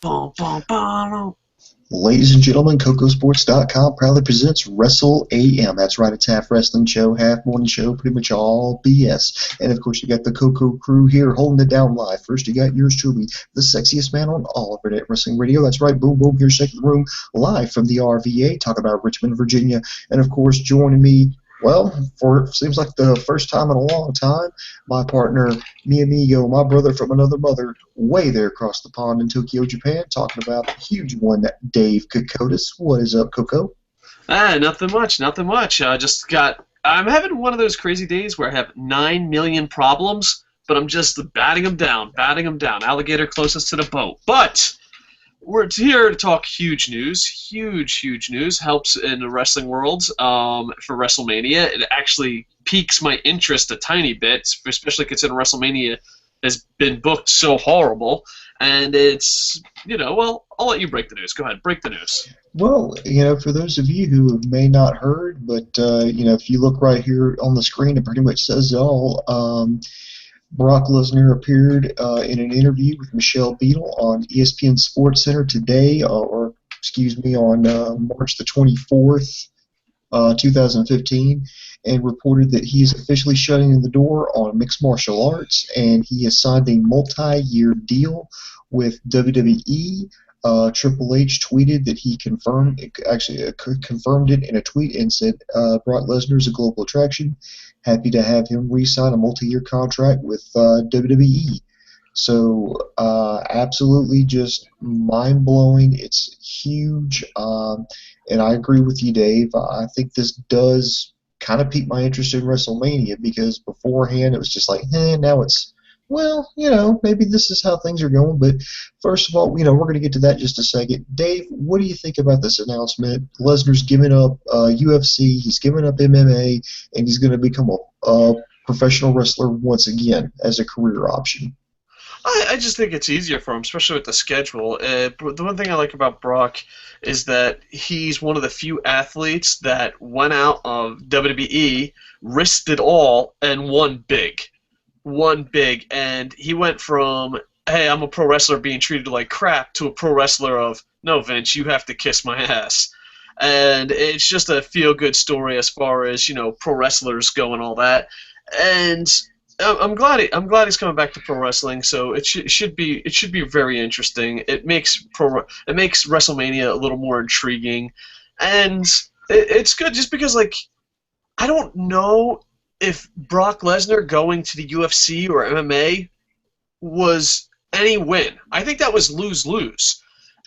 Bum, bum, bum. Ladies and gentlemen, CocoSports.com proudly presents Wrestle AM. That's right, it's half wrestling show, half morning show, pretty much all BS. And of course, you got the Coco crew here holding it down live. First, you got yours truly, the sexiest man on all of Internet Wrestling Radio. That's right, boom, boom, here's Second Room, live from the RVA, talking about Richmond, Virginia. And of course, joining me, well, for seems like the first time in a long time, my partner, mi amigo, my brother from another mother, way there across the pond in Tokyo, Japan, talking about the huge one, Dave Kokotis. What is up, Coco? Nothing much, nothing much. I'm having one of those crazy days where I have 9 million problems, but I'm just batting them down, batting them down. Alligator closest to the boat. But we're here to talk huge news. Huge news. Helps in the wrestling world for WrestleMania. It actually piques my interest a tiny bit, especially considering WrestleMania has been booked so horrible. And it's, well, I'll let you break the news. Go ahead, break the news. Well, for those of you who may not heard, but, if you look right here on the screen, it pretty much says it all. Brock Lesnar appeared in an interview with Michelle Beadle on ESPN SportsCenter today, on March the 24th, 2015, and reported that he is officially shutting the door on mixed martial arts, and he has signed a multi-year deal with WWE. Triple H tweeted that he confirmed it in a tweet and said, Brock Lesnar is a global attraction. Happy to have him re-sign a multi-year contract with WWE. So absolutely just mind-blowing. It's huge. And I agree with you, Dave. I think this does kind of pique my interest in WrestleMania, because beforehand it was just like, now it's, well, maybe this is how things are going. But first of all, we're going to get to that in just a second. Dave, what do you think about this announcement? Lesnar's giving up UFC, he's giving up MMA, and he's going to become a professional wrestler once again as a career option. I just think it's easier for him, especially with the schedule. The one thing I like about Brock is that he's one of the few athletes that went out of WWE, risked it all, and won big. And he went from, hey, I'm a pro wrestler being treated like crap, to a pro wrestler of, no, Vince, you have to kiss my ass. And it's just a feel-good story as far as, pro wrestlers go and all that. And I'm glad he's coming back to pro wrestling. So it should be very interesting. It makes WrestleMania a little more intriguing, and it's good just because, like, I don't know if Brock Lesnar going to the UFC or MMA was any win. I think that was lose-lose.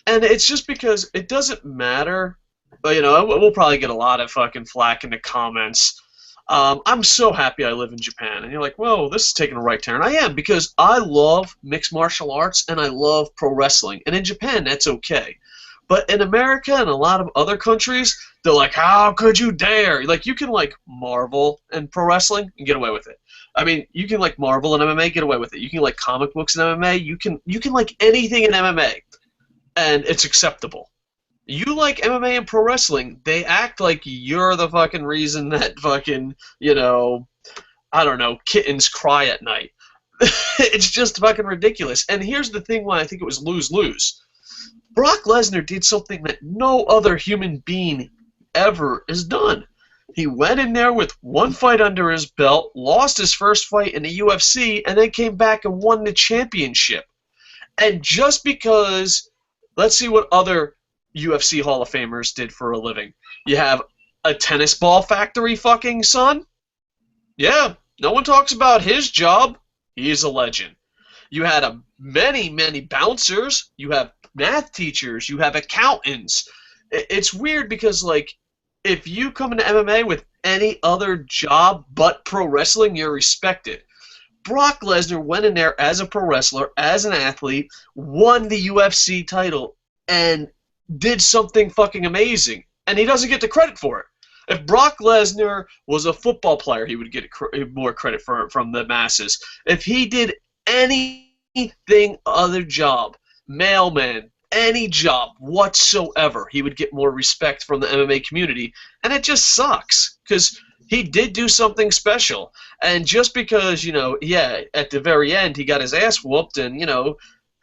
And it's just because it doesn't matter. But, we'll probably get a lot of fucking flack in the comments. I'm so happy I live in Japan. And you're like, whoa, this is taking a right turn. I am, because I love mixed martial arts and I love pro wrestling. And in Japan, that's okay. But in America and a lot of other countries, they're like, how could you dare? Like, you can, like, marvel in pro wrestling and get away with it. I mean, you can, like, marvel in MMA, get away with it. You can, like, comic books in MMA. You can like, anything in MMA, and it's acceptable. You like MMA and pro wrestling, they act like you're the fucking reason that fucking, I don't know, kittens cry at night. It's just fucking ridiculous. And here's the thing why I think it was lose-lose. Brock Lesnar did something that no other human being ever has done. He went in there with one fight under his belt, lost his first fight in the UFC, and then came back and won the championship. And just because, let's see what other UFC Hall of Famers did for a living. You have a tennis ball factory fucking son? Yeah, no one talks about his job. He's a legend. You had many bouncers. You have math teachers, you have accountants. It's weird because, like, if you come into MMA with any other job but pro wrestling, you're respected. Brock Lesnar went in there as a pro wrestler, as an athlete, won the UFC title, and did something fucking amazing. And he doesn't get the credit for it. If Brock Lesnar was a football player, he would get more credit from the masses. If he did anything other job, mailman, any job whatsoever, he would get more respect from the MMA community, and it just sucks because he did do something special. And just because, at the very end he got his ass whooped, and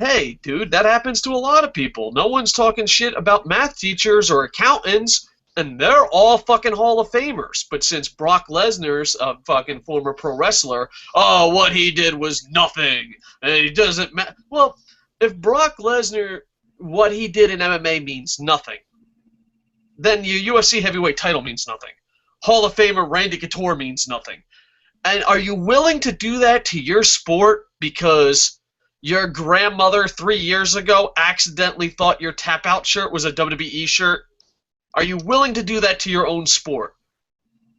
hey, dude, that happens to a lot of people. No one's talking shit about math teachers or accountants, and they're all fucking Hall of Famers. But since Brock Lesnar's a fucking former pro wrestler, oh, what he did was nothing. And he doesn't matter. Well, if Brock Lesnar, what he did in MMA means nothing, then your UFC heavyweight title means nothing. Hall of Famer Randy Couture means nothing. And are you willing to do that to your sport because your grandmother 3 years ago accidentally thought your tap out shirt was a WWE shirt? Are you willing to do that to your own sport?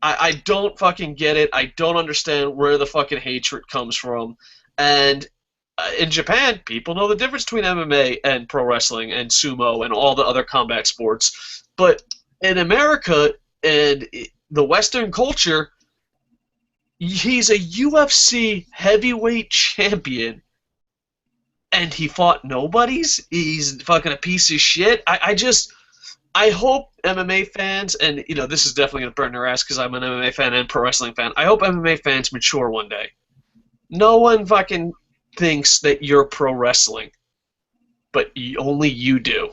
I don't fucking get it. I don't understand where the fucking hatred comes from. And in Japan, people know the difference between MMA and pro wrestling and sumo and all the other combat sports. But in America and the Western culture, he's a UFC heavyweight champion, and he fought nobodies? He's fucking a piece of shit? I hope MMA fans, and this is definitely going to burn their ass because I'm an MMA fan and pro wrestling fan, I hope MMA fans mature one day. No one fucking thinks that you're pro wrestling, but only you do.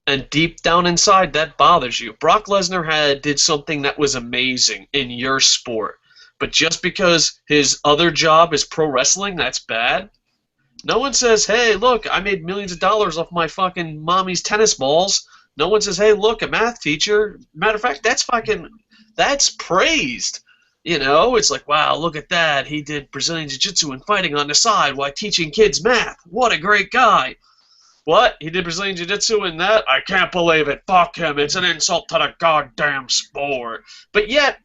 And deep down inside, that bothers you. Brock Lesnar did something that was amazing in your sport. But just because his other job is pro wrestling, that's bad? No one says, hey, look, I made millions of dollars off my fucking mommy's tennis balls. No one says, hey, look, a math teacher. Matter of fact, that's praised. It's like, wow, look at that. He did Brazilian Jiu-Jitsu and fighting on the side while teaching kids math. What a great guy. What? He did Brazilian Jiu-Jitsu and that? I can't believe it. Fuck him. It's an insult to the goddamn sport. But yet,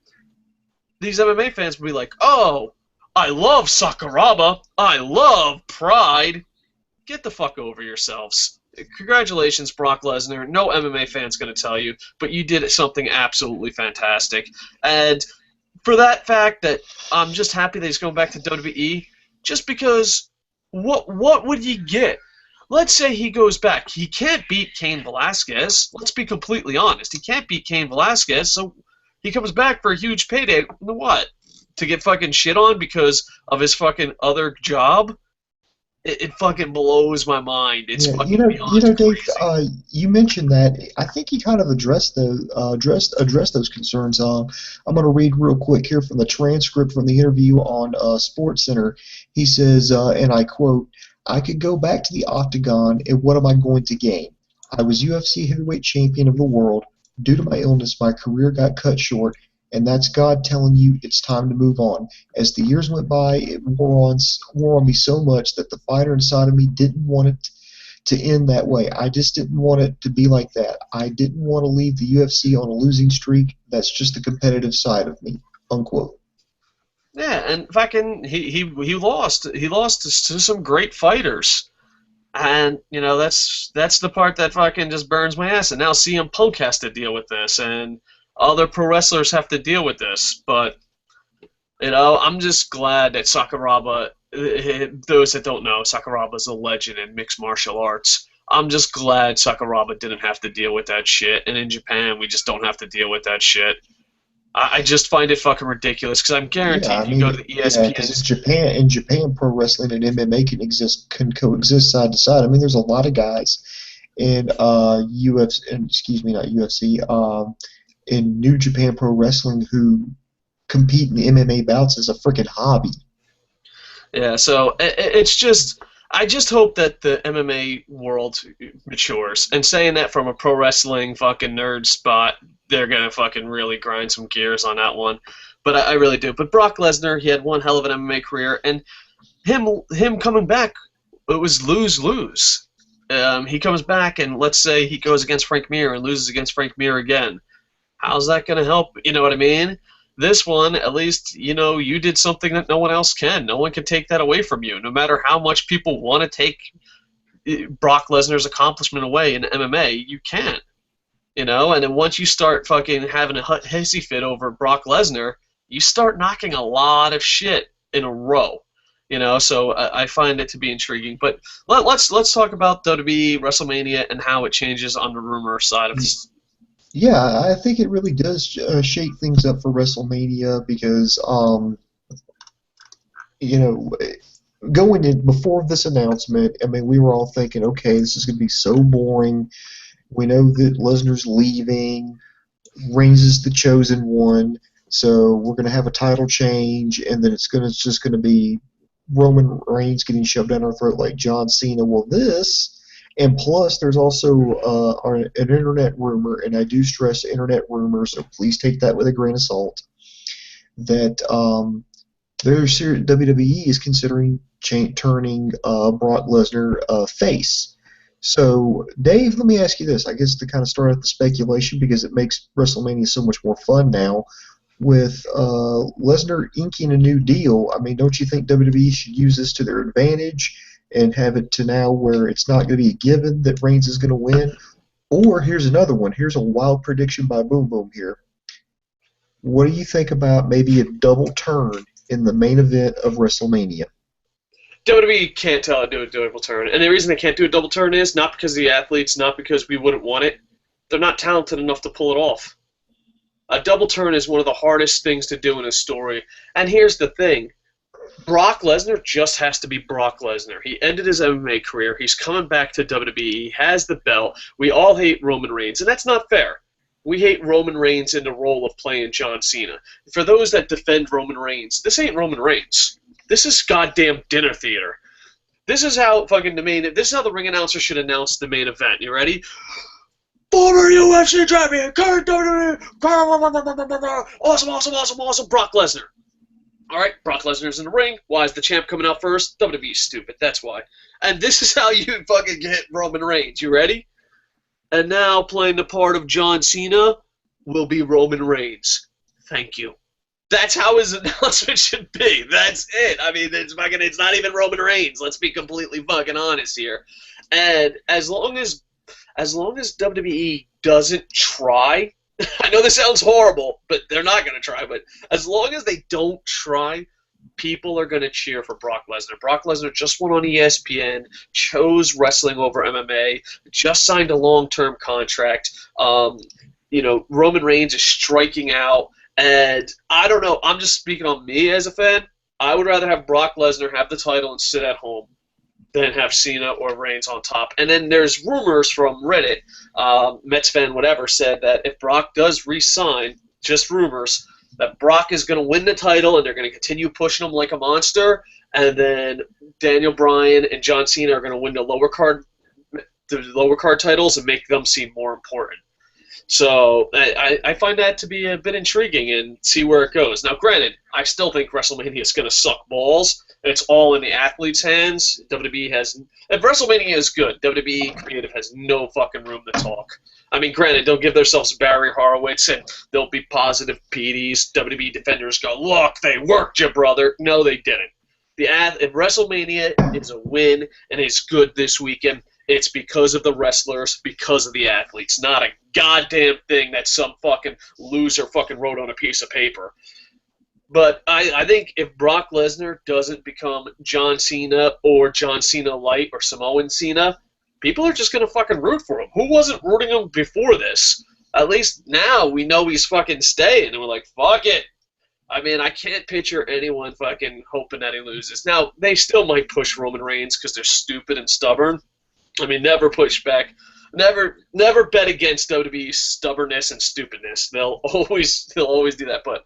these MMA fans will be like, oh, I love Sakuraba. I love Pride. Get the fuck over yourselves. Congratulations, Brock Lesnar. No MMA fan's going to tell you, but you did something absolutely fantastic. And for that fact that I'm just happy that he's going back to WWE, just because what would you get? Let's say he goes back. He can't beat Cain Velasquez. Let's be completely honest. He can't beat Cain Velasquez, so he comes back for a huge payday. What? To get fucking shit on because of his fucking other job? It fucking blows my mind. It's fucking beyond Dave, crazy. you mentioned that. I think he kind of addressed those concerns. I'm going to read real quick here from the transcript from the interview on SportsCenter. He says, and I quote, "I could go back to the octagon, and what am I going to gain? I was UFC heavyweight champion of the world. Due to my illness, my career got cut short, and that's God telling you it's time to move on. As the years went by, it wore on me so much that the fighter inside of me didn't want it to end that way. I just didn't want it to be like that. I didn't want to leave the UFC on a losing streak. That's just the competitive side of me." Unquote. Yeah, and fucking he lost. He lost to some great fighters. And, that's the part that fucking just burns my ass. And now CM Punk has to deal with this, and other pro wrestlers have to deal with this. But, I'm just glad that Sakuraba, those that don't know, Sakuraba's a legend in mixed martial arts. I'm just glad Sakuraba didn't have to deal with that shit. And in Japan, we just don't have to deal with that shit. I just find it fucking ridiculous because I'm guaranteed you go to the ESPN. Yeah, because in Japan, pro wrestling and MMA can coexist side to side. I mean, there's a lot of guys in in New Japan Pro Wrestling who compete in the MMA bouts as a freaking hobby. Yeah, so it's just, I just hope that the MMA world matures. And saying that from a pro wrestling fucking nerd spot, they're going to fucking really grind some gears on that one. But I really do. But Brock Lesnar, he had one hell of an MMA career, and him coming back, it was lose-lose. He comes back, and let's say he goes against Frank Mir and loses against Frank Mir again. How's that going to help? You know what I mean? This one, at least, you did something that no one else can. No one can take that away from you. No matter how much people want to take Brock Lesnar's accomplishment away in MMA, you can't. And then once you start fucking having a hissy fit over Brock Lesnar, you start knocking a lot of shit in a row. So I find it to be intriguing. But let's talk about WWE WrestleMania and how it changes on the rumor side of this. Yeah, I think it really does shake things up for WrestleMania because, going in before this announcement, I mean, we were all thinking, okay, this is going to be so boring. We know that Lesnar's leaving. Reigns is the chosen one. So we're going to have a title change, and then it's just going to be Roman Reigns getting shoved down our throat like John Cena. Well, this, and plus there's also an internet rumor, and I do stress internet rumor, so please take that with a grain of salt, that WWE is considering turning Brock Lesnar face. So, Dave, let me ask you this. I guess to kind of start out the speculation, because it makes WrestleMania so much more fun now, with Lesnar inking a new deal. I mean, don't you think WWE should use this to their advantage and have it to now where it's not going to be a given that Reigns is going to win? Or here's another one. Here's a wild prediction by Boom Boom here. What do you think about maybe a double turn in the main event of WrestleMania? WWE can't do a double turn. And the reason they can't do a double turn is not because of the athletes, not because we wouldn't want it. They're not talented enough to pull it off. A double turn is one of the hardest things to do in a story. And here's the thing. Brock Lesnar just has to be Brock Lesnar. He ended his MMA career. He's coming back to WWE. He has the belt. We all hate Roman Reigns, and that's not fair. We hate Roman Reigns in the role of playing John Cena. For those that defend Roman Reigns, this ain't Roman Reigns. This is goddamn dinner theater. This is how this is how the ring announcer should announce the main event. You ready? Former UFC champion, awesome, Brock Lesnar. All right, Brock Lesnar's in the ring. Why is the champ coming out first? WWE's stupid, that's why. And this is how you fucking get Roman Reigns. You ready? And now playing the part of John Cena will be Roman Reigns. Thank you. That's how his announcement should be. That's it. I mean, it's not even Roman Reigns. Let's be completely fucking honest here. And as long as WWE doesn't try, I know this sounds horrible, but they're not going to try. But as long as they don't try, people are going to cheer for Brock Lesnar. Brock Lesnar just went on ESPN, chose wrestling over MMA, just signed a long-term contract. Roman Reigns is striking out. And I don't know, I'm just speaking on me as a fan. I would rather have Brock Lesnar have the title and sit at home than have Cena or Reigns on top. And then there's rumors from Reddit, Mets fan whatever, said that if Brock does re-sign, just rumors, that Brock is going to win the title and they're going to continue pushing him like a monster, and then Daniel Bryan and John Cena are going to win the lower card titles and make them seem more important. So I find that to be a bit intriguing and see where it goes. Now, granted, I still think WrestleMania is going to suck balls. It's all in the athletes' hands. WWE has – if WrestleMania is good, WWE Creative has no fucking room to talk. I mean, granted, they'll give themselves Barry Horowitz and they'll be positive PDs. WWE defenders go, look, they worked you, brother. No, they didn't. If WrestleMania is a win and is good this weekend, it's because of the wrestlers, because of the athletes, not a goddamn thing that some fucking loser fucking wrote on a piece of paper. But I think if Brock Lesnar doesn't become John Cena or John Cena Light or Samoan Cena, people are just going to fucking root for him. Who wasn't rooting him before this? At least now we know he's fucking staying, and we're like, fuck it. I mean, I can't picture anyone fucking hoping that he loses. Now, they still might push Roman Reigns because they're stupid and stubborn. I mean, never push back. Never bet against WWE's stubbornness and stupidness. They'll always do that. But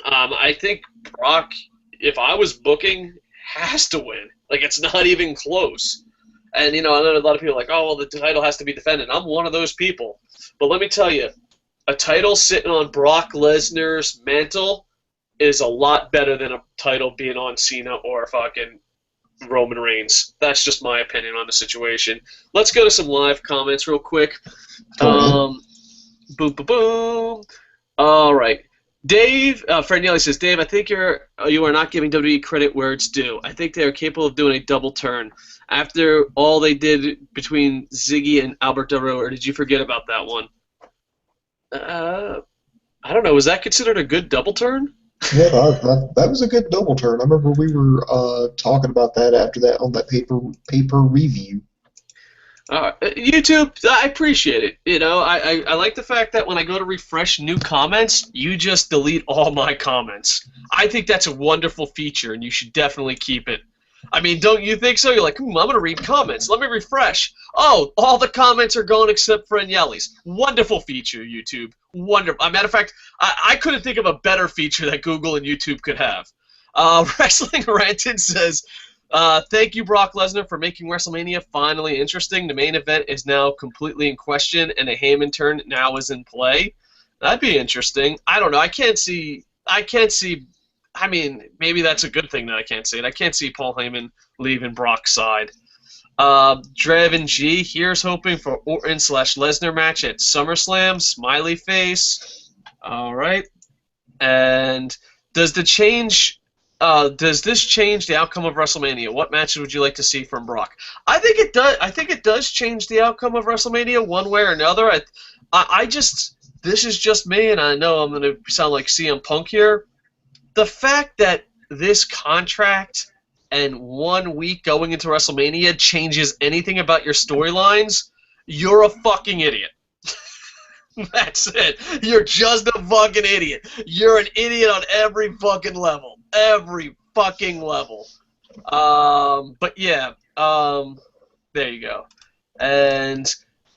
I think Brock, if I was booking, has to win. Like, it's not even close. And, I know a lot of people are like, oh, well, the title has to be defended. I'm one of those people. But let me tell you, a title sitting on Brock Lesnar's mantle is a lot better than a title being on Cena or fucking Roman Reigns. That's just my opinion on the situation. Let's go to some live comments real quick. Boom, boom, boom. All right. Dave, Fred Nelly says, Dave, I think you are not giving WWE credit where it's due. I think they are capable of doing a double turn. After all they did between Ziggy and Albert Del Rio, or did you forget about that one? I don't know. Was that considered a good double turn? Yeah, that was a good double turn. I remember we were talking about that after that on that paper review. YouTube, I appreciate it. I like the fact that when I go to refresh new comments, you just delete all my comments. I think that's a wonderful feature, and you should definitely keep it. I mean, don't you think so? You're like, I'm going to read comments. Let me refresh. Oh, all the comments are gone except for Agnelli's. Wonderful feature, YouTube. Wonderful. As a matter of fact, I couldn't think of a better feature that Google and YouTube could have. Wrestling Ranted says, thank you, Brock Lesnar, for making WrestleMania finally interesting. The main event is now completely in question, and a Heyman turn now is in play. That'd be interesting. I don't know. I can't see. I mean, maybe that's a good thing that I can't see it. I can't see Paul Heyman leaving Brock's side. Draven G, here's hoping for Orton/Lesnar match at SummerSlam. Smiley face. All right. And does this change the outcome of WrestleMania? What matches would you like to see from Brock? I think it does. I think it does change the outcome of WrestleMania one way or another. This is just me, and I know I'm going to sound like CM Punk here. The fact that this contract and 1 week going into WrestleMania changes anything about your storylines, you're a fucking idiot. That's it. You're just a fucking idiot. You're an idiot on every fucking level. Every fucking level. But yeah, there you go. And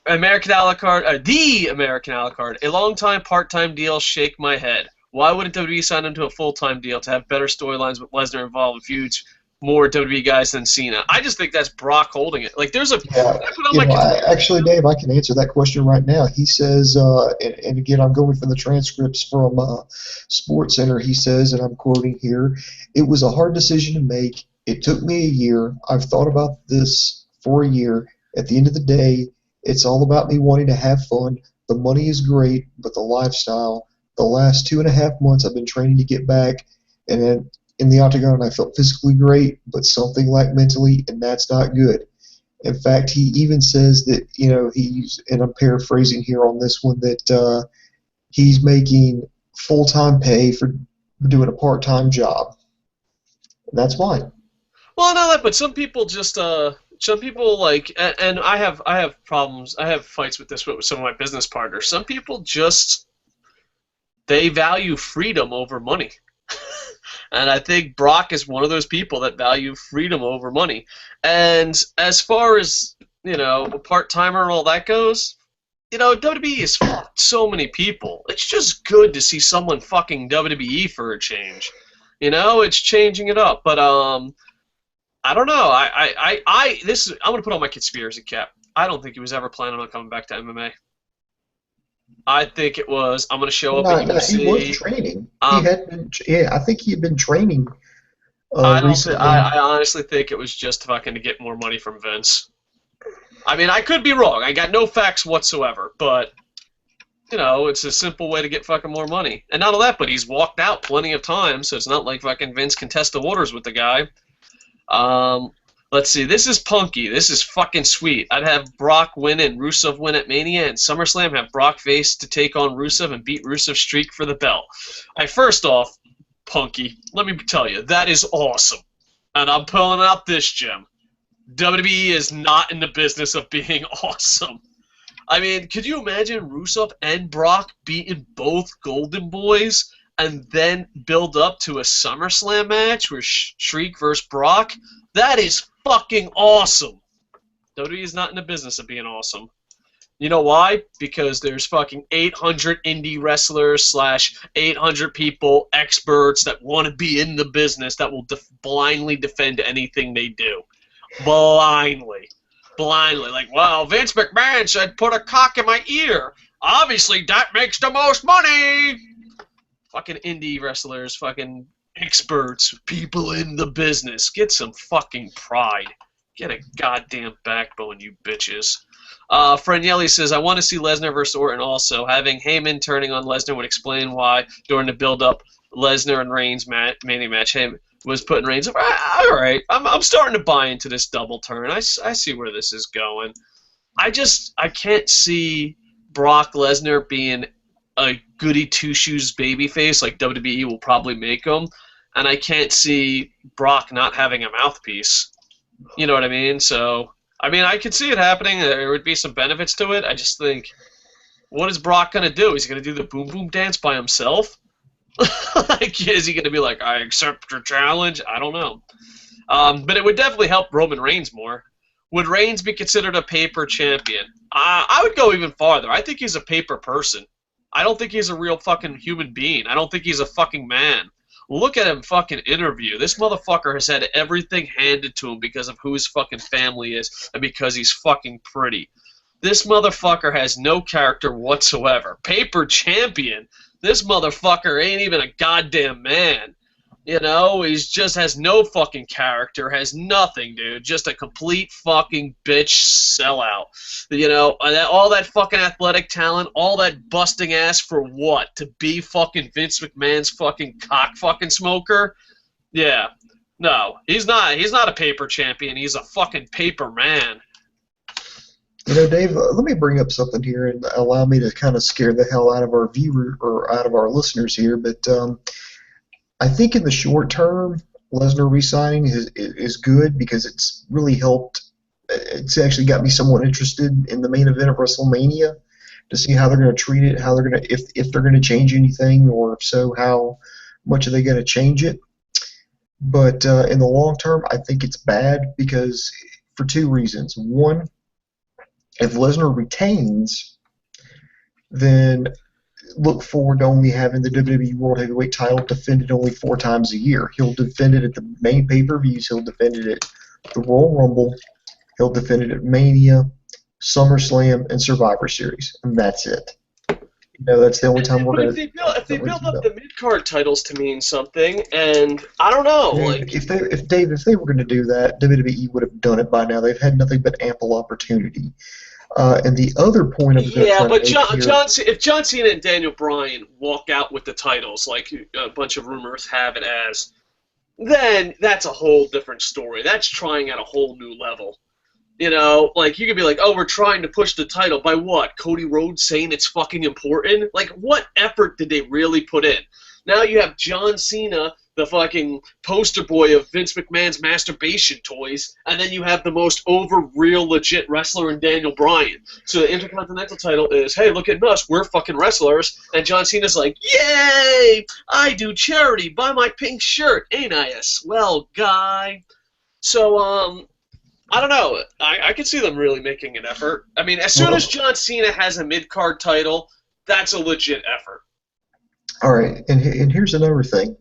American a la carte, the American a la carte, a long-time part-time deal, shake my head. Why wouldn't WWE sign him to a full-time deal to have better storylines with Lesnar involved with feuds, more WWE guys than Cena? I just think that's Brock holding it. Like, there's a... Yeah, actually, Dave, I can answer that question right now. He says, and again, I'm going from the transcripts from Sports Center. He says, and I'm quoting here, "It was a hard decision to make. It took me a year. I've thought about this for a year. At the end of the day, it's all about me wanting to have fun. The money is great, but the lifestyle. The last 2.5 months I've been training to get back, and then in the octagon I felt physically great, but something lacked mentally, and that's not good." In fact, he even says that, he's, and I'm paraphrasing here on this one, that he's making full-time pay for doing a part-time job. And that's fine. Well, no, but some people just... some people like, and I have problems. I have fights with this with some of my business partners. Some people just, they value freedom over money. And I think Brock is one of those people that value freedom over money. And as far as, a part-timer and all that goes, WWE has fucked so many people. It's just good to see someone fucking WWE for a change. It's changing it up. But, I don't know. I'm gonna put on my conspiracy cap. I don't think he was ever planning on coming back to MMA. I think it was, I'm gonna show up at UFC. He was training. I think he had been training. Recently. I honestly think it was just fucking to get more money from Vince. I mean, I could be wrong. I got no facts whatsoever, but it's a simple way to get fucking more money. And not only that, but he's walked out plenty of times, so it's not like fucking Vince can test the waters with the guy. Let's see. This is punky. This is fucking sweet. I'd have Brock win and Rusev win at Mania, and SummerSlam have Brock face to take on Rusev and beat Rusev's streak for the belt. First off, punky, let me tell you, that is awesome. And I'm pulling out this gem. WWE is not in the business of being awesome. I mean, could you imagine Rusev and Brock beating both Golden Boys and then build up to a SummerSlam match with Shriek versus Brock? That is fucking awesome. WWE is not in the business of being awesome. You know why? Because there's fucking 800 indie wrestlers / 800 people, experts that want to be in the business that will blindly defend anything they do. Blindly. Like, well, Vince McMahon said put a cock in my ear. Obviously, that makes the most money. Fucking indie wrestlers, fucking experts, people in the business. Get some fucking pride. Get a goddamn backbone, you bitches. Franielli says, I want to see Lesnar versus Orton also. Having Heyman turning on Lesnar would explain why, during the build-up, Lesnar and Reigns Mania match, Heyman was putting Reigns up. All right, I'm starting to buy into this double turn. I see where this is going. I can't see Brock Lesnar being a goody two-shoes babyface like WWE will probably make him, and I can't see Brock not having a mouthpiece. You know what I mean? So, I mean, I could see it happening. There would be some benefits to it. I just think, what is Brock going to do? Is he going to do the boom boom dance by himself? Like, is he going to be like, I accept your challenge? I don't know. But it would definitely help Roman Reigns more. Would Reigns be considered a paper champion? I would go even farther. I think he's a paper person. I don't think he's a real fucking human being. I don't think he's a fucking man. Look at him fucking interview. This motherfucker has had everything handed to him because of who his fucking family is and because he's fucking pretty. This motherfucker has no character whatsoever. Paper champion? This motherfucker ain't even a goddamn man. You know, he's just has no fucking character, has nothing, dude. Just a complete fucking bitch sellout. You know, all that fucking athletic talent, all that busting ass for what? To be fucking Vince McMahon's fucking cock fucking smoker? Yeah. No, he's not. He's not a paper champion. He's a fucking paper man. You know, Dave, let me bring up something here and allow me to kind of scare the hell out of our viewer or out of our listeners here, but I think in the short term, Lesnar re-signing is good because it's really helped. It's actually got me somewhat interested in the main event of WrestleMania to see how they're going to treat it, how they're going to if they're going to change anything, or if so, how much are they going to change it. But in the long term, I think it's bad because for two reasons. One, if Lesnar retains, then look forward to only having the WWE World Heavyweight title defended only 4 times a year. He'll defend it at the main pay-per-views. He'll defend it at the Royal Rumble. He'll defend it at Mania, SummerSlam, and Survivor Series, and that's it. You know, that's the only time we're going to. If they build up the mid-card titles to mean something, and I don't know, like if they were going to do that, WWE would have done it by now. They've had nothing but ample opportunity. And the other point of but if John Cena and Daniel Bryan walk out with the titles, like a bunch of rumors have it as, then that's a whole different story. That's trying at a whole new level. You know, like you could be like, oh, we're trying to push the title by what? Cody Rhodes saying it's fucking important? Like, what effort did they really put in? Now you have John Cena, the fucking poster boy of Vince McMahon's masturbation toys, and then you have the most over real legit wrestler in Daniel Bryan. So the Intercontinental title is, hey, look at us, we're fucking wrestlers, and John Cena's like, yay, I do charity, buy my pink shirt, ain't I a swell guy? So, I don't know, I can see them really making an effort. I mean, as soon as John Cena has a mid-card title, that's a legit effort. All right, and here's another thing.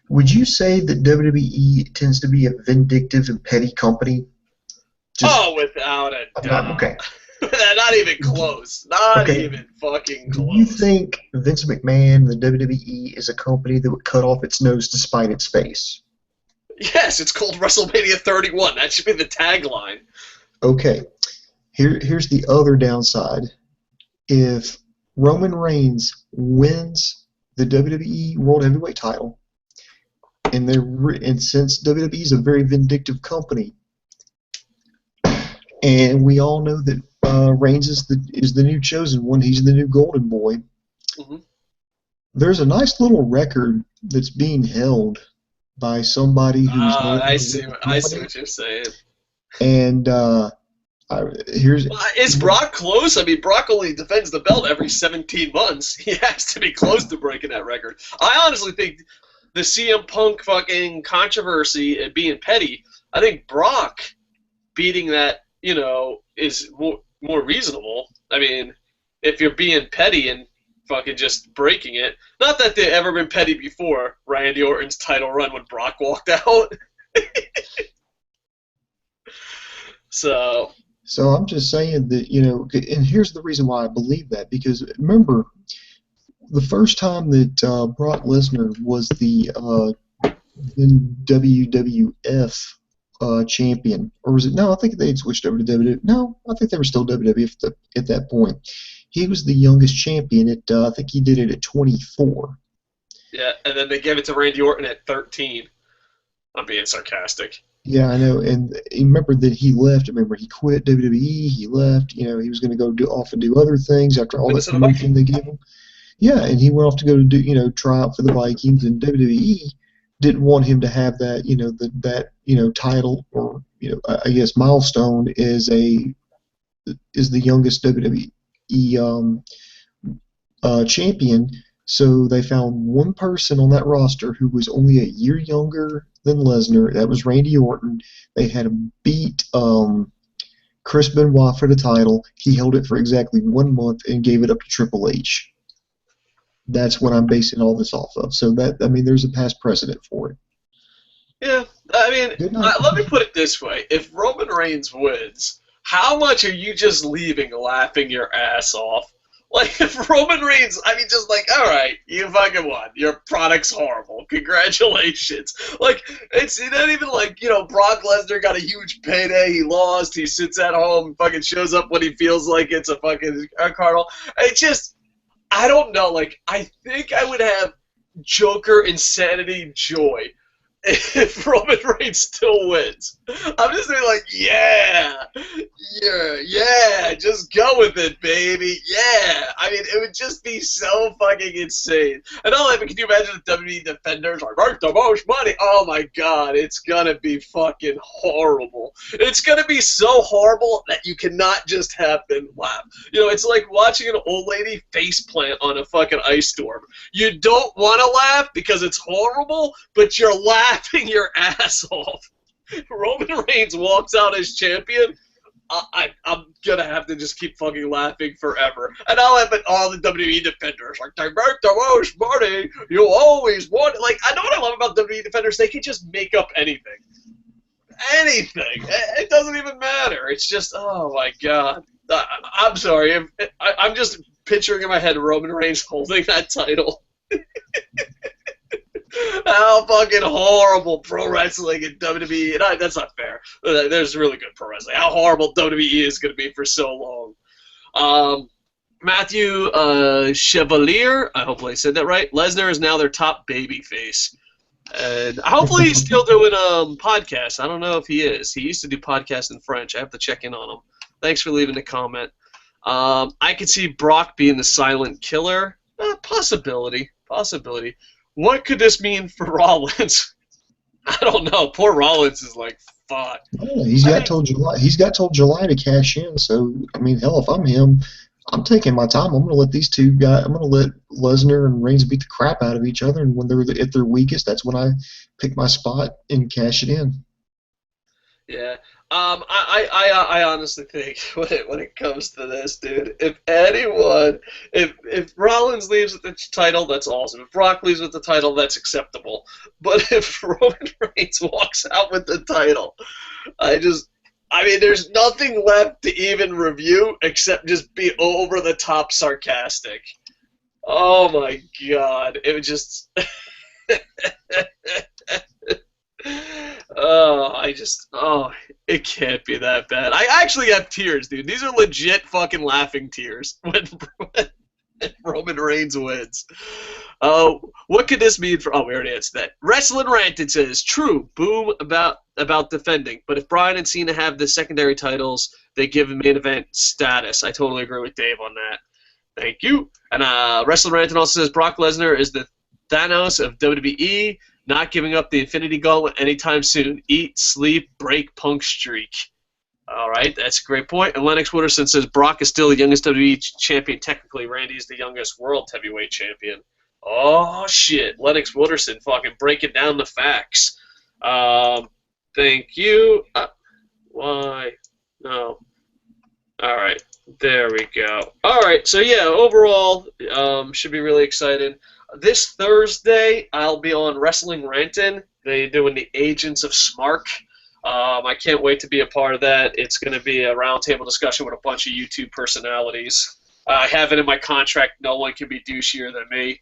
Would you say that WWE tends to be a vindictive and petty company? Without a doubt. Okay. Not even close. Not even fucking close. Do you think Vince McMahon, the WWE, is a company that would cut off its nose to spite its face? Yes, it's called WrestleMania 31. That should be the tagline. Okay. Here's the other downside. If Roman Reigns wins the WWE World Heavyweight title, and since WWE is a very vindictive company, and we all know that Reigns is the new chosen one, he's the new golden boy. Mm-hmm. There's a nice little record that's being held by somebody who's. I see what you're saying. And is Brock close? I mean, Brock only defends the belt every 17 months. He has to be close to breaking that record. I honestly think the CM Punk fucking controversy and being petty, I think Brock beating that, you know, is more reasonable. I mean, if you're being petty and fucking just breaking it. Not that they've ever been petty before Randy Orton's title run when Brock walked out. So I'm just saying that, you know, and here's the reason why I believe that, because remember, the first time that Brock Lesnar was the WWF champion, or was it? No, I think they had switched over to WWE. No, I think they were still WWF at that point. He was the youngest champion at, I think he did it at 24. Yeah, and then they gave it to Randy Orton at 13. I'm being sarcastic. Yeah, I know, and remember that he left. Remember, he quit WWE. He left. You know, he was going to go off and do other things after all that promotion they gave him. Yeah, and he went off to go do, you know, try out for the Vikings, and WWE didn't want him to have that, you know, that you know, title, or, you know, I guess milestone is the youngest WWE champion. So they found one person on that roster who was only a year younger than Lesnar. That was Randy Orton. They had him beat Chris Benoit for the title. He held it for exactly 1 month and gave it up to Triple H. That's what I'm basing all this off of. So there's a past precedent for it. Yeah, I mean, let me put it this way. If Roman Reigns wins, how much are you just leaving laughing your ass off? Like, if Roman Reigns, just like, all right, you fucking won. Your product's horrible. Congratulations. Like, it's not even like, Brock Lesnar got a huge payday. He lost. He sits at home and fucking shows up when he feels like it's a fucking carnival. It just, I don't know. Like, I think I would have Joker insanity joy if Roman Reigns still wins. I'm just saying, like, yeah, just go with it, baby, yeah. It would just be so fucking insane. And can you imagine the WWE defenders are make the most money? Oh my god, it's gonna be fucking horrible. It's gonna be so horrible that you cannot just have them laugh. It's like watching an old lady faceplant on a fucking ice storm. You don't want to laugh because it's horrible, but you're laughing your ass off. Roman Reigns walks out as champion, I'm gonna have to just keep fucking laughing forever. And I'll have all the WWE defenders like, they make the most money, you always want it. Like, I know what I love about WWE defenders, they can just make up anything. Anything. It doesn't even matter. It's just, oh my god. I'm sorry. I'm just picturing in my head Roman Reigns holding that title. How fucking horrible pro wrestling and WWE, and that's not fair. There's really good pro wrestling. How horrible WWE is going to be for so long. Matthew Chevalier, I hopefully I said that right. Lesnar is now their top babyface. And hopefully he's still doing podcasts. I don't know if he is. He used to do podcasts in French. I have to check in on him. Thanks for leaving the comment. I could see Brock being the silent killer. Possibility. What could this mean for Rollins? I don't know. Poor Rollins is like, fuck. Oh, he's got till July. He's got till July to cash in. So hell, if I'm him, I'm taking my time. I'm going to let these two guys. I'm going to let Lesnar and Reigns beat the crap out of each other. And when they're at their weakest, that's when I pick my spot and cash it in. Yeah. I honestly think when it comes to this, dude, if Rollins leaves with the title, that's awesome. If Brock leaves with the title, that's acceptable. But if Roman Reigns walks out with the title, there's nothing left to even review except just be over the top sarcastic. Oh my god, it would just. It can't be that bad. I actually have tears, dude. These are legit fucking laughing tears when Roman Reigns wins. What could this mean for... Oh, we already answered that. Wrestling Ranted says, true, boom about defending, but if Bryan and Cena have the secondary titles, they give them main event status. I totally agree with Dave on that. Thank you. And Wrestling Ranted also says, Brock Lesnar is the Thanos of WWE, not giving up the Infinity Gauntlet anytime soon. Eat, sleep, break, Punk streak. All right, that's a great point. And Lennox Wooderson says Brock is still the youngest WWE champion. Technically, Randy is the youngest world heavyweight champion. Oh, shit. Lennox Wooderson fucking breaking down the facts. Thank you. Why? No. All right, there we go. All right, so yeah, overall, should be really exciting. This Thursday, I'll be on Wrestling Rantin'. They're doing the Agents of Smark. I can't wait to be a part of that. It's going to be a roundtable discussion with a bunch of YouTube personalities. I have it in my contract. No one can be douchier than me.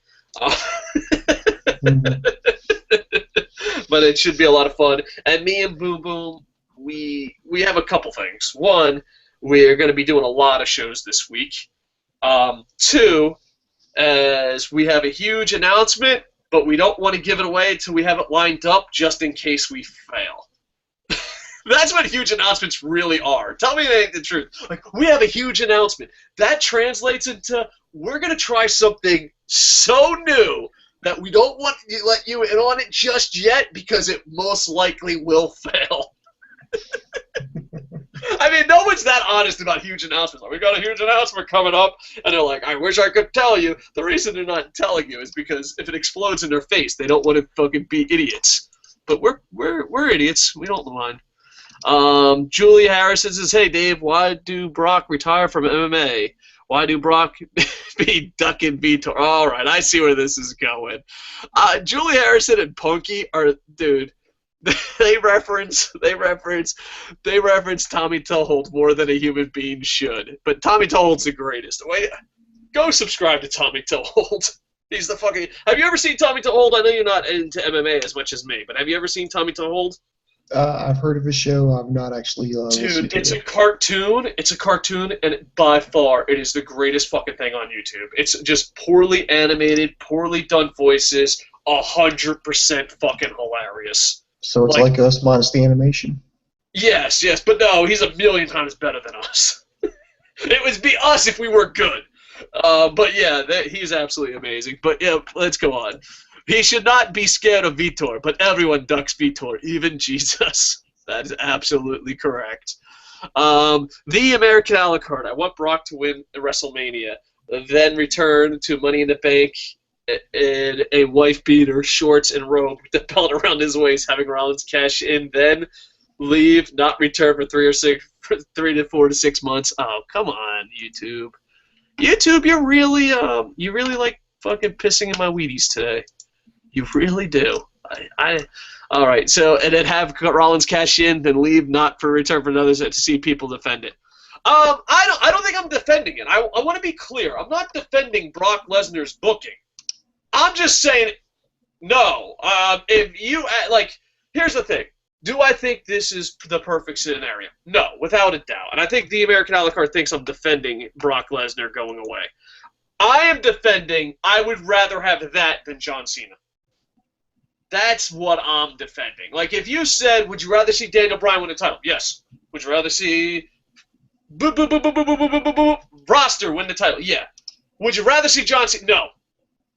But it should be a lot of fun. And me and Boom Boom, we have a couple things. One, we're going to be doing a lot of shows this week. Two, as we have a huge announcement, but we don't want to give it away until we have it lined up just in case we fail. That's what huge announcements really are. Tell me it ain't the truth. Like, we have a huge announcement. That translates into we're going to try something so new that we don't want to let you in on it just yet because it most likely will fail. No one's that honest about huge announcements. Like, we got a huge announcement coming up, and they're like, I wish I could tell you. The reason they're not telling you is because if it explodes in their face, they don't want to fucking be idiots. but we're idiots. We don't mind. Julie Harrison says, "Hey Dave, why do Brock retire from MMA? Why do Brock be ducking Vitor?" All right, I see where this is going. Julie Harrison and Punky are, dude. They reference Tommy Tullholt more than a human being should. But Tommy Tullholt's the greatest. Wait, go subscribe to Tommy Tullholt. He's the fucking. Have you ever seen Tommy Tullholt? I know you're not into MMA as much as me, but have you ever seen Tommy Tullholt? I've heard of his show. I've not actually Dude, it's a cartoon. It's a cartoon, and by far, it is the greatest fucking thing on YouTube. It's just poorly animated, poorly done voices, 100% fucking hilarious. So it's like us minus the animation? Yes, but no, he's a million times better than us. It would be us if we were good. But yeah, he's absolutely amazing. But yeah, let's go on. He should not be scared of Vitor, but everyone ducks Vitor, even Jesus. That is absolutely correct. The American a la carte. I want Brock to win WrestleMania, then return to Money in the Bank in a wife beater, shorts, and robe with the belt around his waist, having Rollins cash in, then leave, not return for 3 to 4 to 6 months. Oh, come on, YouTube. YouTube, you really like fucking pissing in my Wheaties today. You really do. All right. So, and then have Rollins cash in, then leave, not for return for another to see people defend it. I don't think I'm defending it. I want to be clear. I'm not defending Brock Lesnar's booking. I'm just saying, no. If you here's the thing. Do I think this is the perfect scenario? No, without a doubt. And I think the American a la carte thinks I'm defending Brock Lesnar going away. I am defending. I would rather have that than John Cena. That's what I'm defending. Like, if you said, would you rather see Daniel Bryan win the title? Yes. Would you rather see Roster win the title? Yeah. Would you rather see John Cena? No.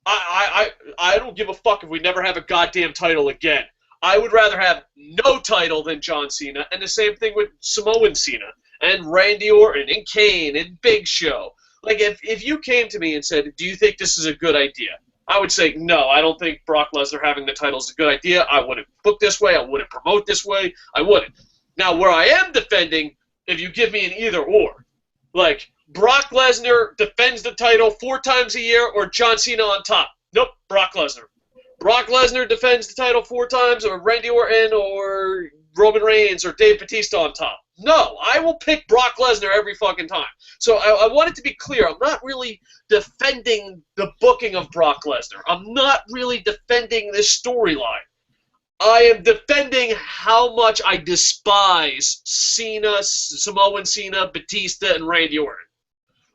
I don't give a fuck if we never have a goddamn title again. I would rather have no title than John Cena, and the same thing with Samoan Cena, and Randy Orton, and Kane, and Big Show. Like, if you came to me and said, do you think this is a good idea? I would say, no, I don't think Brock Lesnar having the title is a good idea. I wouldn't book this way. I wouldn't promote this way. I wouldn't. Now, where I am defending, if you give me an either or, like, Brock Lesnar defends the title 4 times a year or John Cena on top. Nope, Brock Lesnar. Brock Lesnar defends the title 4 times or Randy Orton or Roman Reigns or Dave Bautista on top. No, I will pick Brock Lesnar every fucking time. So I want it to be clear. I'm not really defending the booking of Brock Lesnar. I'm not really defending this storyline. I am defending how much I despise Cena, Samoan Cena, Batista, and Randy Orton.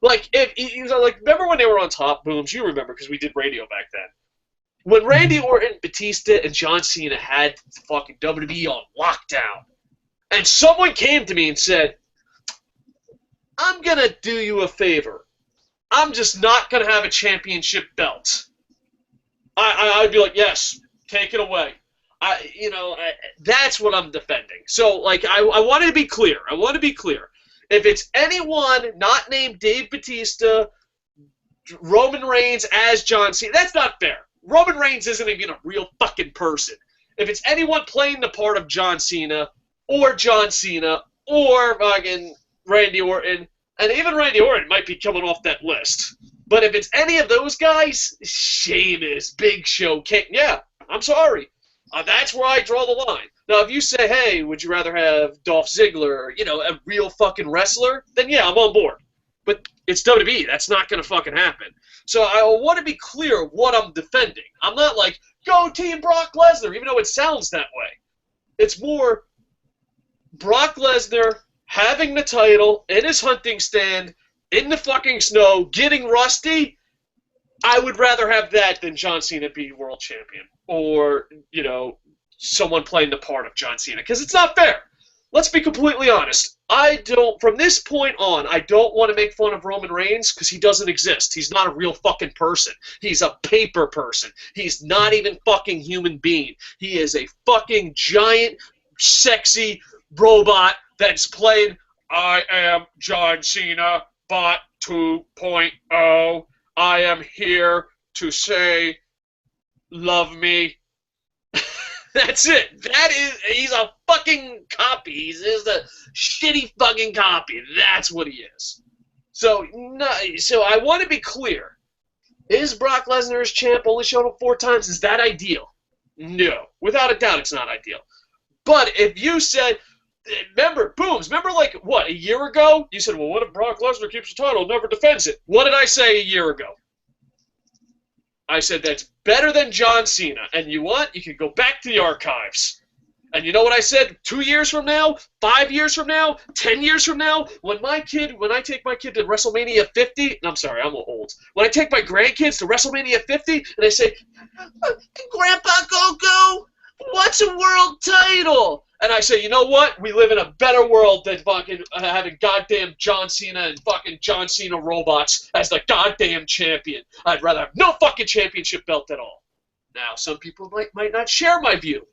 Like, remember when they were on top, Booms? You remember because we did radio back then. When Randy Orton, Batista, and John Cena had fucking WWE on lockdown, and someone came to me and said, I'm going to do you a favor. I'm just not going to have a championship belt. I'd be like, yes, take it away. That's what I'm defending. So, like, I want to be clear. I want to be clear. If it's anyone not named Dave Bautista, Roman Reigns as John Cena, that's not fair. Roman Reigns isn't even a real fucking person. If it's anyone playing the part of John Cena, or John Cena, or fucking Randy Orton, and even Randy Orton might be coming off that list. But if it's any of those guys, Sheamus, Big Show, King, yeah, I'm sorry. That's where I draw the line. Now, if you say, hey, would you rather have Dolph Ziggler, a real fucking wrestler, then yeah, I'm on board. But it's WWE. That's not going to fucking happen. So I want to be clear what I'm defending. I'm not like, go Team Brock Lesnar, even though it sounds that way. It's more Brock Lesnar having the title in his hunting stand, in the fucking snow, getting rusty. I would rather have that than John Cena be world champion. Or, someone playing the part of John Cena. Because it's not fair. Let's be completely honest. From this point on, I don't want to make fun of Roman Reigns because he doesn't exist. He's not a real fucking person. He's a paper person. He's not even fucking human being. He is a fucking giant, sexy robot that's playing I am John Cena, Bot 2.0. I am here to say, love me. That's it. He's a fucking copy. He's a shitty fucking copy. That's what he is. So I want to be clear. Is Brock Lesnar as champ only shown up 4 times? Is that ideal? No. Without a doubt, it's not ideal. But if you said, remember, Booms, like, what, a year ago? You said, well, what if Brock Lesnar keeps the title and never defends it? What did I say a year ago? I said that's better than John Cena. And you want? You can go back to the archives. And you know what I said 2 years from now, 5 years from now, 10 years from now, when I take my kid to WrestleMania 50, I'm sorry, I'm old. When I take my grandkids to WrestleMania 50, and I say, Grandpa Goku, what's a world title? And I say, you know what? We live in a better world than fucking having goddamn John Cena and fucking John Cena robots as the goddamn champion. I'd rather have no fucking championship belt at all. Now, some people might not share my view.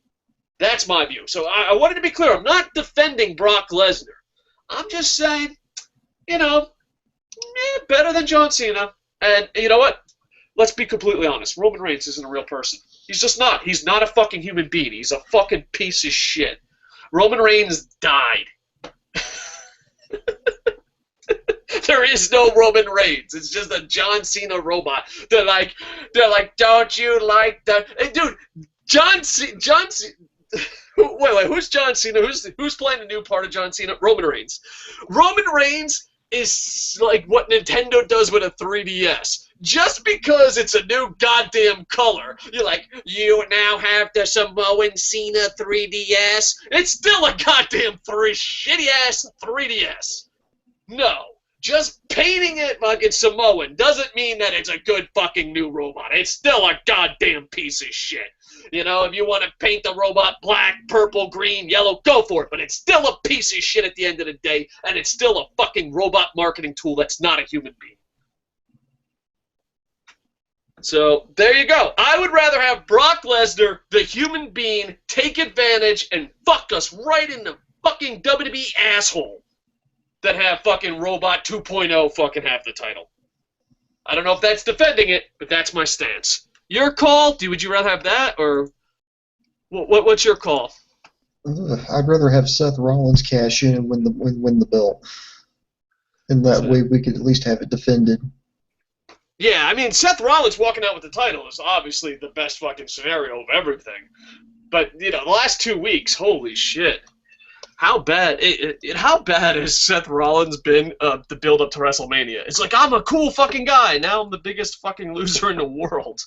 That's my view. So I wanted to be clear. I'm not defending Brock Lesnar. I'm just saying, better than John Cena. And you know what? Let's be completely honest. Roman Reigns isn't a real person. He's just not. He's not a fucking human being. He's a fucking piece of shit. Roman Reigns died. There is no Roman Reigns. It's just a John Cena robot. They're like, don't you like that? Hey, dude, John Cena. Wait, who's John Cena? Who's playing the new part of John Cena? Roman Reigns. Roman Reigns is like what Nintendo does with a 3DS. Just because it's a new goddamn color, you're like, you now have the Samoan Cena 3DS. It's still a goddamn shitty-ass 3DS. No. Just painting it fucking Samoan doesn't mean that it's a good fucking new robot. It's still a goddamn piece of shit. If you want to paint the robot black, purple, green, yellow, go for it. But it's still a piece of shit at the end of the day, and it's still a fucking robot marketing tool that's not a human being. So, there you go. I would rather have Brock Lesnar, the human being, take advantage and fuck us right in the fucking WWE asshole than have fucking Robot 2.0 fucking have the title. I don't know if that's defending it, but that's my stance. Your call? Would you rather have that, or what's your call? I'd rather have Seth Rollins cash in and win the belt, and that way we could at least have it defended. Yeah, I mean, Seth Rollins walking out with the title is obviously the best fucking scenario of everything. But the last 2 weeks, holy shit. How bad has Seth Rollins been the build up to WrestleMania? It's like, I'm a cool fucking guy. Now I'm the biggest fucking loser in the world.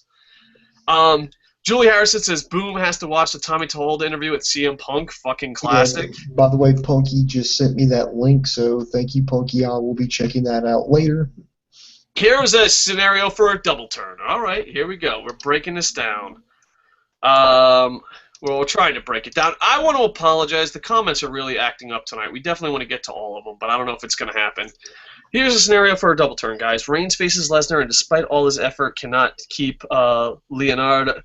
Julie Harrison says Boom has to watch the Tommy Toholda interview with CM Punk. Fucking classic. Yeah, by the way, Punky just sent me that link, so thank you, Punky. I will be checking that out later. Here's a scenario for a double turn. All right, here we go. We're breaking this down. We're trying to break it down. I want to apologize. The comments are really acting up tonight. We definitely want to get to all of them, but I don't know if it's going to happen. Here's a scenario for a double turn, guys. Reigns faces Lesnar, and despite all his effort, cannot keep Leonard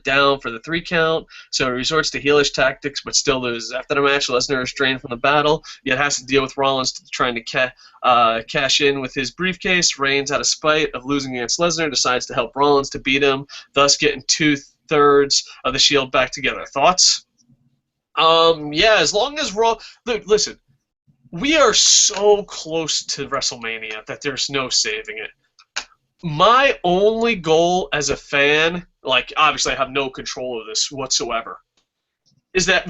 down for the 3 count, so he resorts to heelish tactics, but still loses. After the match, Lesnar is drained from the battle, yet has to deal with Rollins trying to cash in with his briefcase. Reigns, out of spite of losing against Lesnar, decides to help Rollins to beat him, thus getting 2/3 of the Shield back together. Thoughts? Yeah, as long as listen, we are so close to WrestleMania that there's no saving it. My only goal as a fan, obviously I have no control of this whatsoever, is that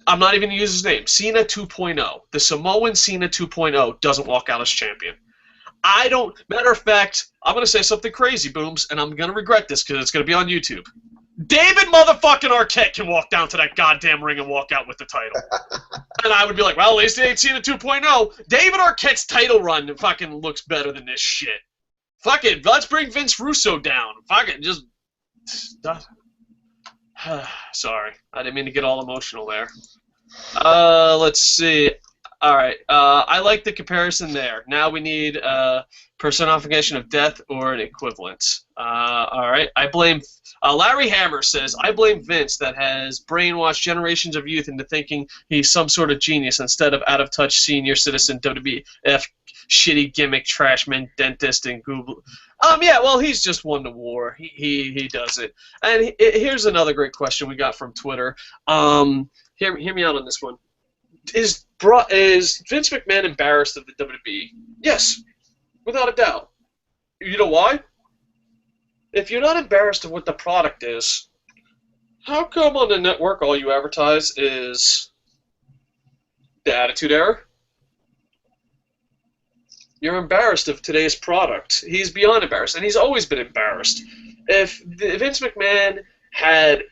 I'm not even going to use his name. Cena 2.0. The Samoan Cena 2.0 doesn't walk out as champion. Matter of fact, I'm going to say something crazy, Booms, and I'm going to regret this because it's going to be on YouTube. David motherfucking Arquette can walk down to that goddamn ring and walk out with the title. And I would be like, well, at least they ain't seen a 2.0. David Arquette's title run fucking looks better than this shit. Fuck it, let's bring Vince Russo down. Fuck it, just... Sorry, I didn't mean to get all emotional there. Let's see. All right. I like the comparison there. Now we need personification of death or an equivalent. All right. I blame. Larry Hammer says, I blame Vince that has brainwashed generations of youth into thinking he's some sort of genius instead of out-of-touch senior citizen WWF shitty gimmick trashman dentist and Google. Yeah, well, he's just won the war. He does it. And here's another great question we got from Twitter. Hear me out on this one. Is Vince McMahon embarrassed of the WWE? Yes, without a doubt. You know why? If you're not embarrassed of what the product is, how come on the network all you advertise is the Attitude Era? You're embarrassed of today's product. He's beyond embarrassed, and he's always been embarrassed. If Vince McMahon had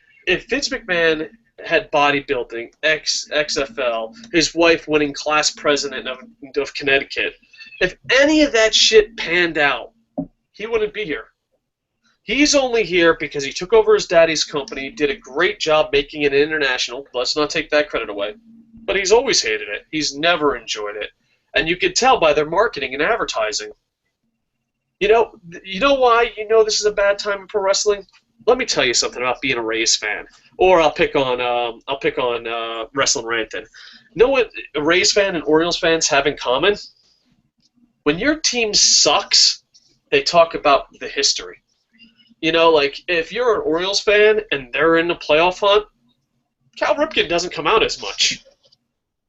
bodybuilding, XFL, his wife winning class president of Connecticut, if any of that shit panned out, he wouldn't be here. He's only here because he took over his daddy's company, did a great job making it international. Let's not take that credit away. But he's always hated it. He's never enjoyed it. And you can tell by their marketing and advertising. You know why you know this is a bad time in pro wrestling? Let me tell you something about being a Rays fan. Or I'll pick on Wrestling Ranton. You know what a Rays fan and Orioles fans have in common? When your team sucks, they talk about the history. You know, like, if you're an Orioles fan and they're in the playoff hunt, Cal Ripken doesn't come out as much.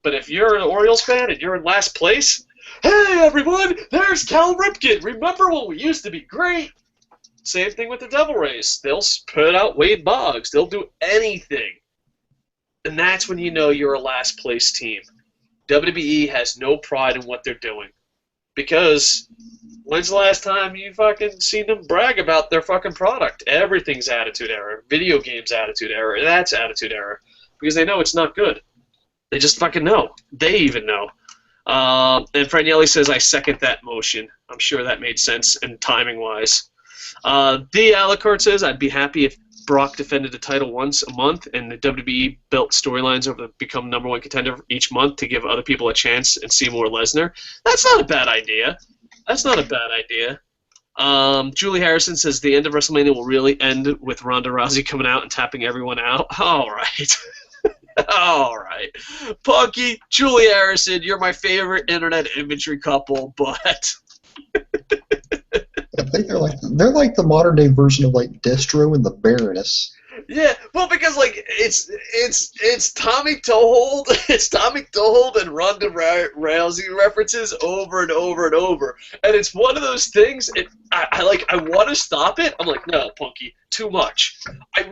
But if you're an Orioles fan and you're in last place, hey, everyone, there's Cal Ripken. Remember when we used to be great? Same thing with the Devil Rays. They'll put out Wade Boggs. They'll do anything. And that's when you know you're a last place team. WWE has no pride in what they're doing. Because when's the last time you fucking seen them brag about their fucking product? Everything's Attitude Era. Video games Attitude Era. That's Attitude Era. Because they know it's not good. They just fucking know. They even know. And Franielli says, I second that motion. I'm sure that made sense and timing-wise. D. Alucard says, I'd be happy if Brock defended the title once a month and the WWE built storylines over to become #1 contender each month to give other people a chance and see more Lesnar. That's not a bad idea. Julie Harrison says the end of WrestleMania will really end with Ronda Rousey coming out and tapping everyone out. All right. All right. Punky, Julie Harrison, you're my favorite internet imagery couple, but... I think they're like the modern day version of like Destro and the Baroness. Yeah, well, because like it's Tommy Toehold, and Ronda Rousey references over and over and over, and it's one of those things. I want to stop it. I'm like, no, Punky, too much. I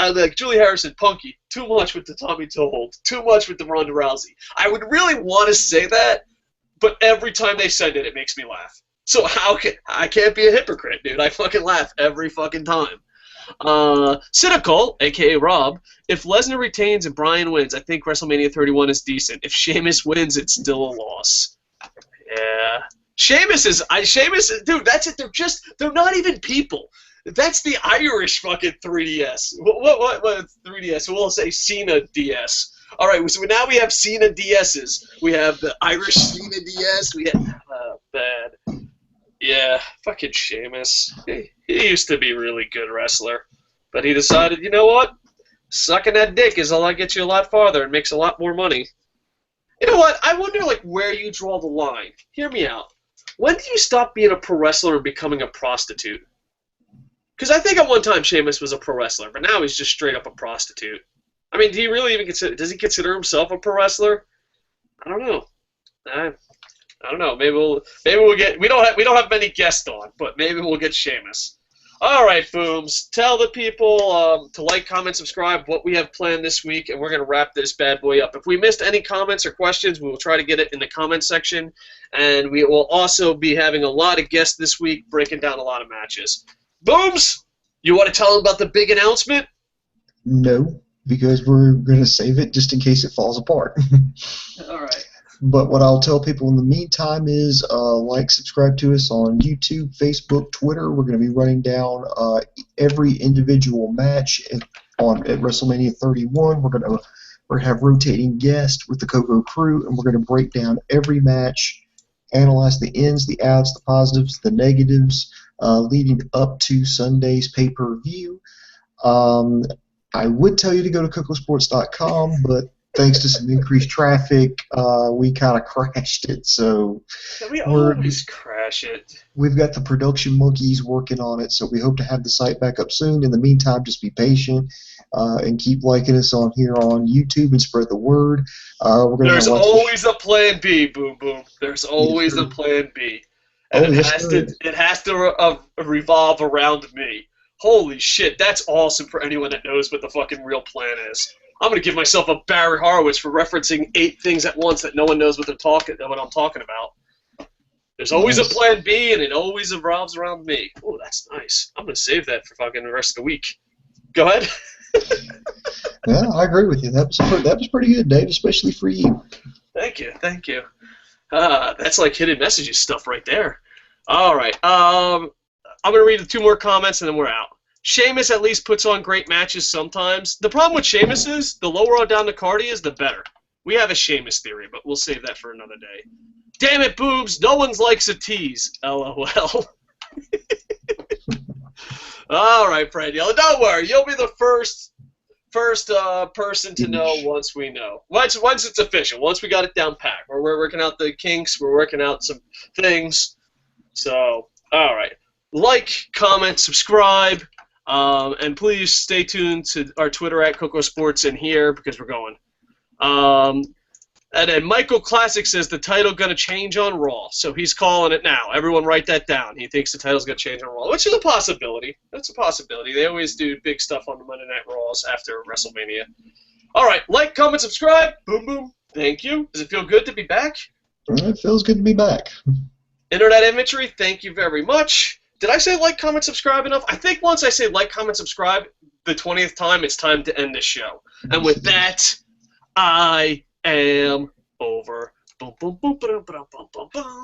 like Julie Harrison, Punky, too much with the Tommy Toehold, too much with the Ronda Rousey. I would really want to say that, but every time they send it, it makes me laugh. So I can't be a hypocrite, dude. I fucking laugh every fucking time. Cynical, a.k.a. Rob, if Lesnar retains and Bryan wins, I think WrestleMania 31 is decent. If Sheamus wins, it's still a loss. Yeah. Sheamus, dude, that's it. They're not even people. That's the Irish fucking 3DS. What 3DS? We'll say Cena DS. All right, so now we have Cena DSs. We have the Irish Cena DS. We have bad. Yeah, fucking Sheamus. He used to be a really good wrestler, but he decided, you know what? Sucking that dick is all that gets you a lot farther and makes a lot more money. You know what? I wonder, like, where you draw the line. Hear me out. When do you stop being a pro wrestler and becoming a prostitute? Because I think at one time Sheamus was a pro wrestler, but now he's just straight up a prostitute. I mean, do you really even does he consider himself a pro wrestler? I don't know. I don't know. Maybe we'll get. We don't have many guests on, but maybe we'll get Sheamus. All right, Booms. Tell the people to like, comment, subscribe. What we have planned this week, and we're gonna wrap this bad boy up. If we missed any comments or questions, we will try to get it in the comment section, and we will also be having a lot of guests this week, breaking down a lot of matches. Booms, you want to tell them about the big announcement? No, because we're gonna save it just in case it falls apart. All right. But what I'll tell people in the meantime is subscribe to us on YouTube, Facebook, Twitter. We're going to be running down every individual match at WrestleMania 31. We're going to We're going to have rotating guests with the Coco crew, and we're going to break down every match, analyze the ins, the outs, the positives, the negatives, leading up to Sunday's pay-per-view. I would tell you to go to cocosports.com, but thanks to some increased traffic, we kind of crashed it. So we always crash it. We've got the production monkeys working on it, so we hope to have the site back up soon. In the meantime, just be patient and keep liking us on here on YouTube and spread the word. There's always a plan B, Boom Boom. There's always a plan B. And it has to revolve around me. Holy shit, that's awesome for anyone that knows what the fucking real plan is. I'm going to give myself a Barry Horowitz for referencing 8 things at once that no one knows what I'm talking about. There's always a plan B, and it always revolves around me. Oh, that's nice. I'm going to save that for fucking the rest of the week. Go ahead. Yeah, I agree with you. That was pretty good, Dave, especially for you. Thank you. That's like hidden messages stuff right there. All right. I'm going to read 2 more comments, and then we're out. Sheamus at least puts on great matches sometimes. The problem with Sheamus is the lower on down the card he is, the better. We have a Sheamus theory, but we'll save that for another day. Damn it, boobs! No one likes a tease. LOL. All right, Fred. Don't worry. You'll be the first person to know once we know. Once it's official. Once we got it down pat. We're working out the kinks. We're working out some things. So, all right. Like, comment, subscribe. And please stay tuned to our Twitter at Coco Sports in here because we're going. And then Michael Classic says the title going to change on Raw. So he's calling it now. Everyone write that down. He thinks the title's going to change on Raw, which is a possibility. That's a possibility. They always do big stuff on the Monday Night Raws after WrestleMania. All right. Like, comment, subscribe. Boom, boom. Thank you. Does it feel good to be back? It feels good to be back. Internet Inventory, thank you very much. Did I say like, comment, subscribe enough? I think once I say like, comment, subscribe, the 20th time, it's time to end this show. And with that, I am over. Boom, boom, boom, boom, boom, boom, boom, boom.